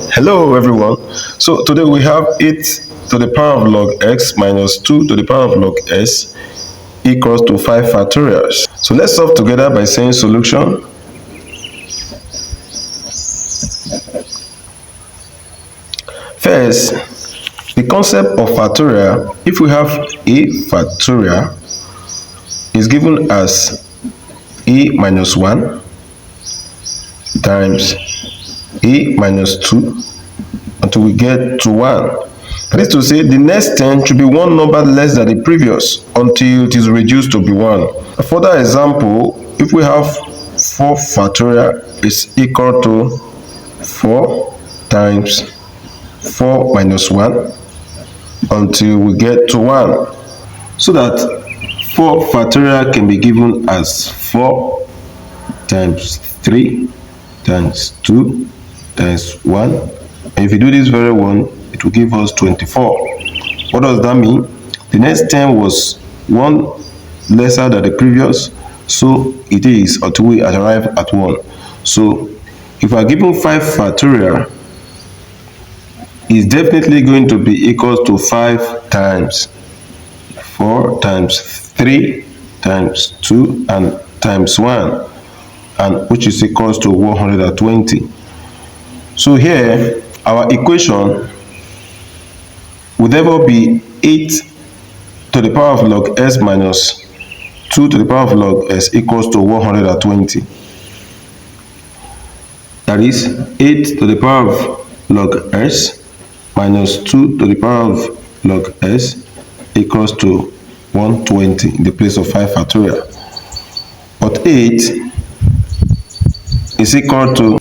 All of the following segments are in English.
Hello everyone. So today we have 8 to the power of log x minus 2 to the power of log s equals to 5 factorials. So let's solve together by saying solution. First, the concept of factorial, if we have a factorial, is given as a minus 1 times a minus 2 until we get to 1. That is to say, the next term should be one number less than the previous until it is reduced to be 1. A further example, if we have 4 factorial is equal to 4 times 4 minus 1 until we get to 1. So that 4 factorial can be given as 4 times 3 times 2 times 1. And if you do this very well, it will give us 24. What does that mean? The next term was 1 lesser than the previous, so it is until we arrive at 1. So if we are given 5 factorial, is definitely going to be equal to 5 times 4 times 3 times 2 and times 1, and which is equals to 120. So here our equation would therefore be 8 to the power of log s minus 2 to the power of log s equals to 120. That is 8 to the power of log s minus 2 to the power of log s equals to 120 in the place of 5 factorial. But 8 is equal to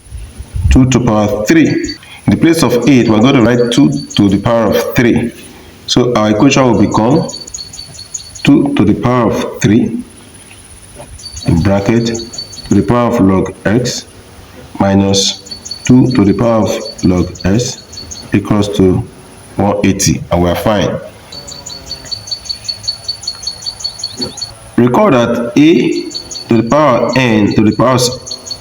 2 to the power of 3. In the place of 8, we're going to write 2 to the power of 3. So our equation will become 2 to the power of 3 in bracket to the power of log x minus 2 to the power of log s equals to 180, and we are fine. Recall that a to the power n to the power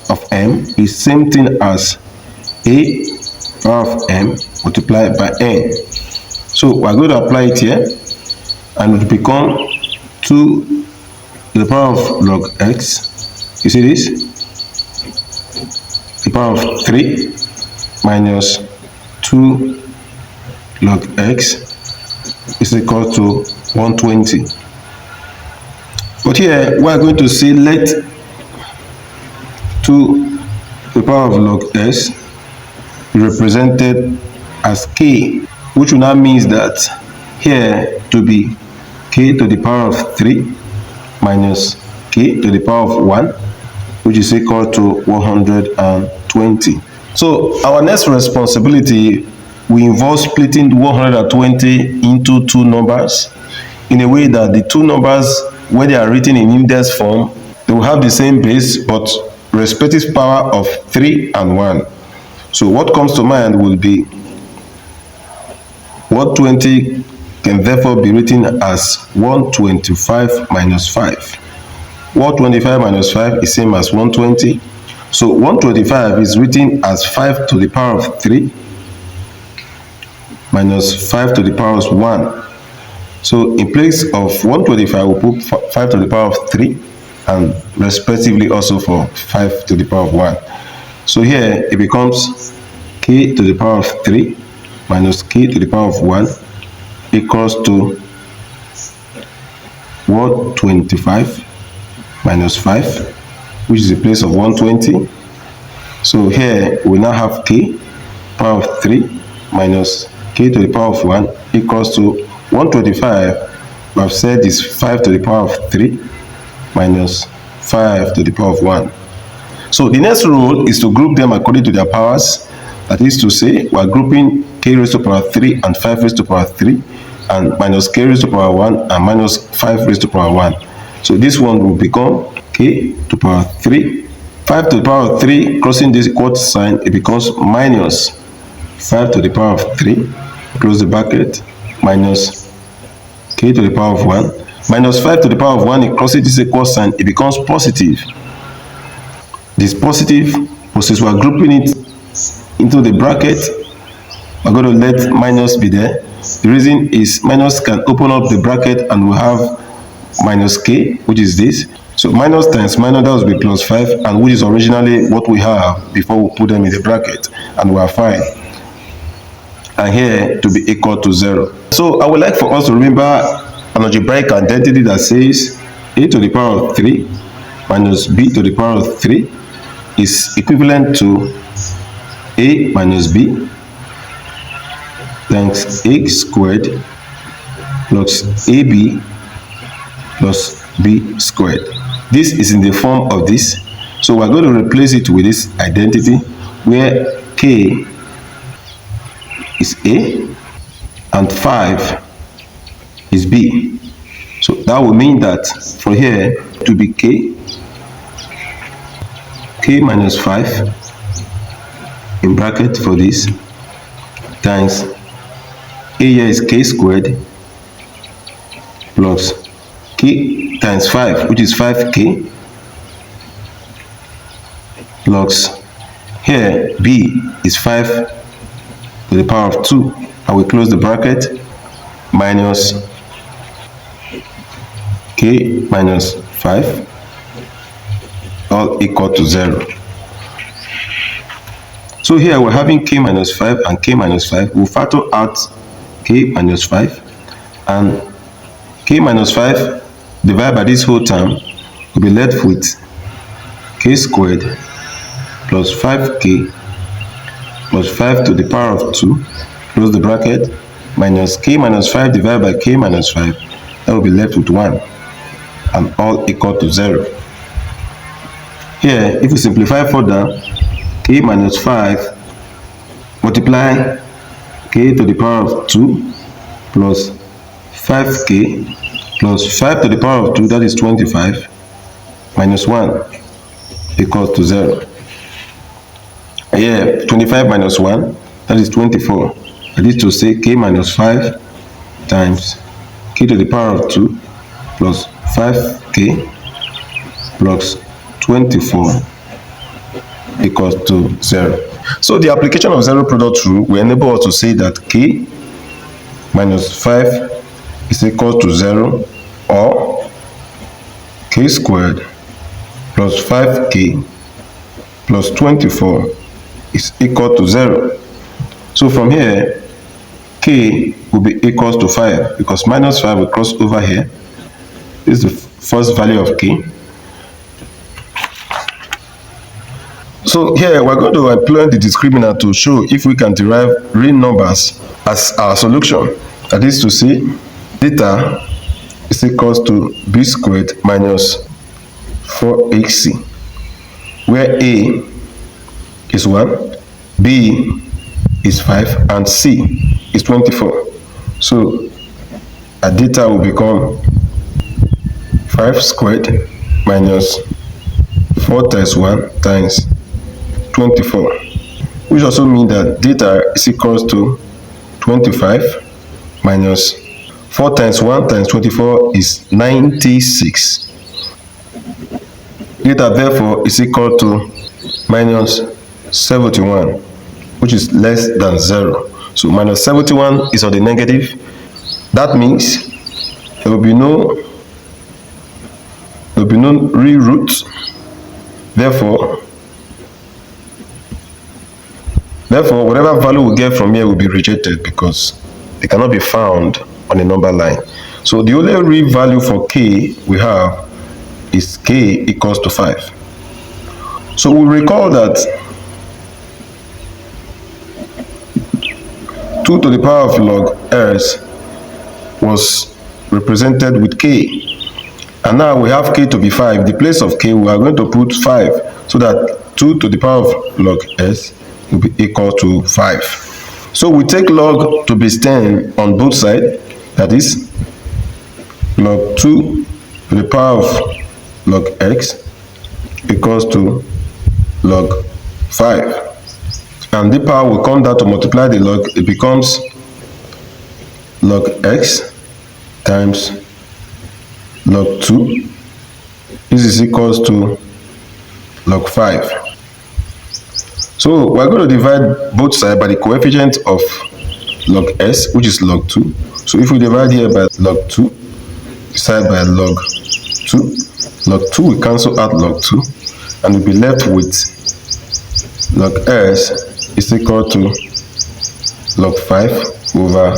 of m is same thing as a power of m multiplied by n. So we are going to apply it here, and it will become 2 to the power of log x. You see this? The power of 3 minus 2 log x is equal to 120. But here we are going to say let 2 to the power of log s be represented as k, which will now means that here to be k to the power of 3 minus k to the power of 1, which is equal to 120. So our next responsibility will involve splitting 120 into 2 numbers in a way that the 2 numbers, when they are written in index form, they will have the same base but respective power of 3 and 1. So what comes to mind will be 120 can therefore be written as 125 minus 5. 125 minus 5 is same as 120. So 125 is written as 5 to the power of 3 minus 5 to the power of 1. So in place of 125, we'll put 5 to the power of 3 and respectively also for 5 to the power of 1. So here it becomes k to the power of 3 minus k to the power of 1 equals to 125 minus 5, which is the place of 120. So here we now have k power of 3 minus k to the power of 1 equals to 125. We have said is 5 to the power of 3 minus 5 to the power of 1. So the next rule is to group them according to their powers. That is to say, we are grouping k raised to the power 3 and 5 raised to the power 3 and minus k raised to the power 1 and minus 5 raised to the power 1. So this one will become k to the power 3. 5 to the power of 3, crossing this equal sign, it becomes minus 5 to the power of 3, close the bracket, minus k to the power of 1, minus 5 to the power of 1, it crosses this equal sign, it becomes positive. This positive, since we are grouping it into the bracket, We're going to let minus be there. The reason is minus can open up the bracket and we have minus k, which is this. So minus times minus, that will be plus 5, and which is originally what we have before we put them in the bracket, and we are fine. And here to be equal to 0. So I would like for us to remember an algebraic identity that says a to the power of 3 minus b to the power of 3 is equivalent to a minus b times a squared plus ab plus b squared. This is in the form of this. So we're going to replace it with this identity where k is a and 5 is b. So that will mean that for here to be k minus 5 in bracket for this times a here is k squared plus k times 5, which is 5k, plus here b is 5 to the power of 2, and we close the bracket, minus k minus 5 all equal to 0. So here we're having k minus 5 and k minus 5. We'll factor out k minus 5, and k minus 5 divided by this whole term will be left with k squared plus 5k plus 5 to the power of 2, close the bracket, minus k minus 5 divided by k minus 5, that will be left with 1, and all equal to 0. Here, if we simplify further, k minus 5 multiply k to the power of 2 plus 5k plus 5 to the power of 2, that is 25, minus 1 equals to 0. Here, 25 minus 1, that is 24. That is to say k minus 5 times k to the power of 2 plus 5k plus 24 equals to 0. So the application of zero product rule will enable us to say that k minus 5 is equal to 0, or k squared plus 5k plus 24 is equal to 0. So from here, k will be equals to 5 because minus 5 will cross over here. This is the first value of k. So here we're going to employ the discriminant to show if we can derive real numbers as our solution. That is to say, theta is equals to b squared minus 4ac, where a is 1, b is 5, and c is 24. So our theta will become 5 squared minus 4 times 1 times 24, which also means that theta is equals to 25 minus 4 times 1 times 24 is 96. Theta therefore is equal to minus 71, which is less than 0. So minus 71 is on the negative. That means there will be no real root. Therefore, whatever value we get from here will be rejected because they cannot be found on a number line. So the only real value for k we have is k equals to 5. So we recall that 2 to the power of log s was represented with k. And now we have k to be 5. In the place of k, we are going to put 5 so that 2 to the power of log s will be equal to 5. So we take log to be 10 on both sides. That is log 2 to the power of log x equals to log 5. And the power will come down to multiply the log. It becomes log x times log 2. This is equals to log 5. So we're going to divide both sides by the coefficient of log s, which is log 2. So if we divide here by log 2, side by log 2, log 2 will cancel out log 2, and we'll be left with log s is equal to log 5 over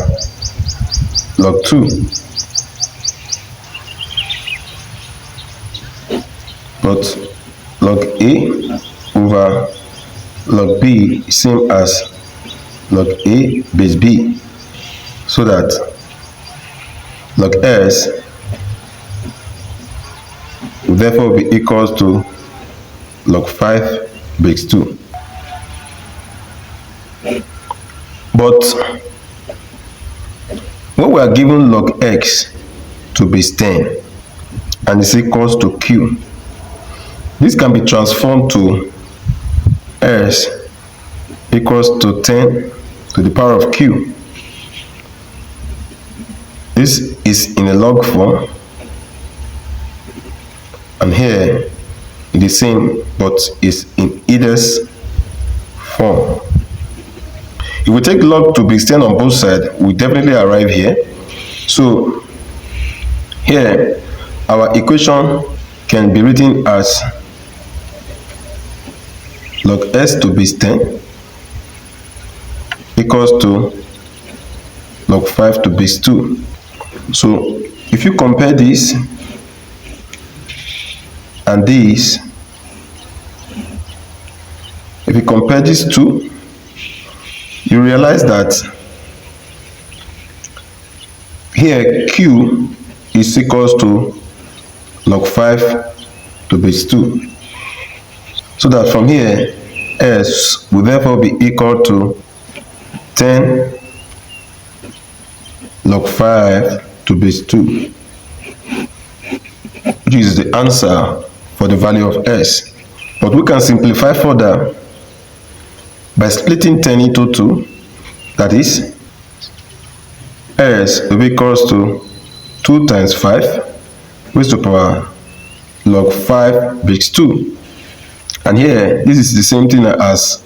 log 2. But log a over log b is same as log a base b, so that log s will therefore be equals to log 5 base 2. But when we are given log x to base 10 and is equals to q, this can be transformed to s equals to 10 to the power of q. This is in a log form, and here it is same but is in either's form. If we take log to base 10 on both sides, we definitely arrive here. So here our equation can be written as log s to base 10 equals to log 5 to base 2. So if you compare this and this, if you compare these two, you realize that here q is equals to log 5 to base 2. So that from here s will therefore be equal to 10 log 5 to base 2, which is the answer for the value of s. But we can simplify further by splitting 10 into 2, that is s will be equals to 2 times 5 raised to the power log 5 base 2. And here this is the same thing as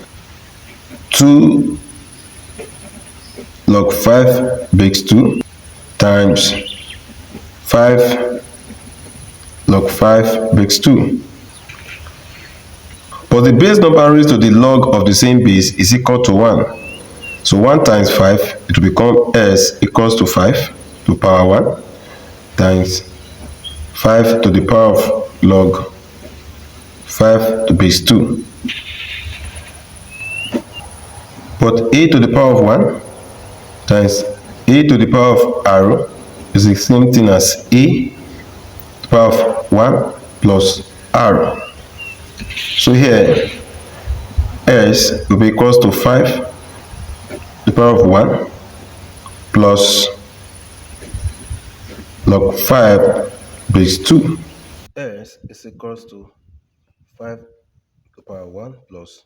2 log 5 base 2 times 5 log 5 base 2. But the base number raised to the log of the same base is equal to 1. So 1 times 5, it will become s equals to 5 to the power 1 times 5 to the power of log 5 to base 2. But a to the power of 1 times a to the power of r is the same thing as a to the power of 1 plus r. So here s will be equals to 5 to the power of 1 plus log 5 base 2. S is equals to 5 to the power 1 plus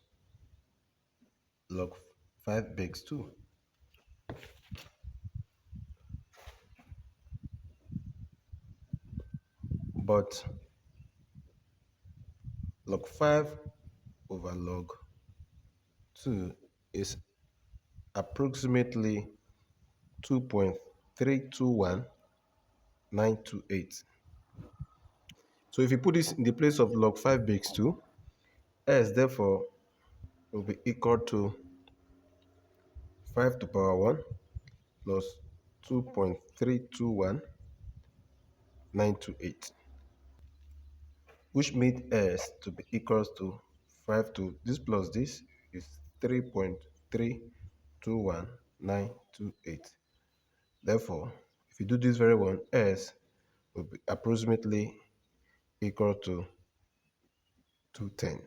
log 5 base 2. But log 5 over log 2 is approximately 2.321928. So if you put this in the place of log 5 base 2, s therefore will be equal to 5 to the power 1 plus 2.321928, which made s to be equals to 5 to this plus this is 3.321928. Therefore, if you do this very well, s will be approximately equal to 210.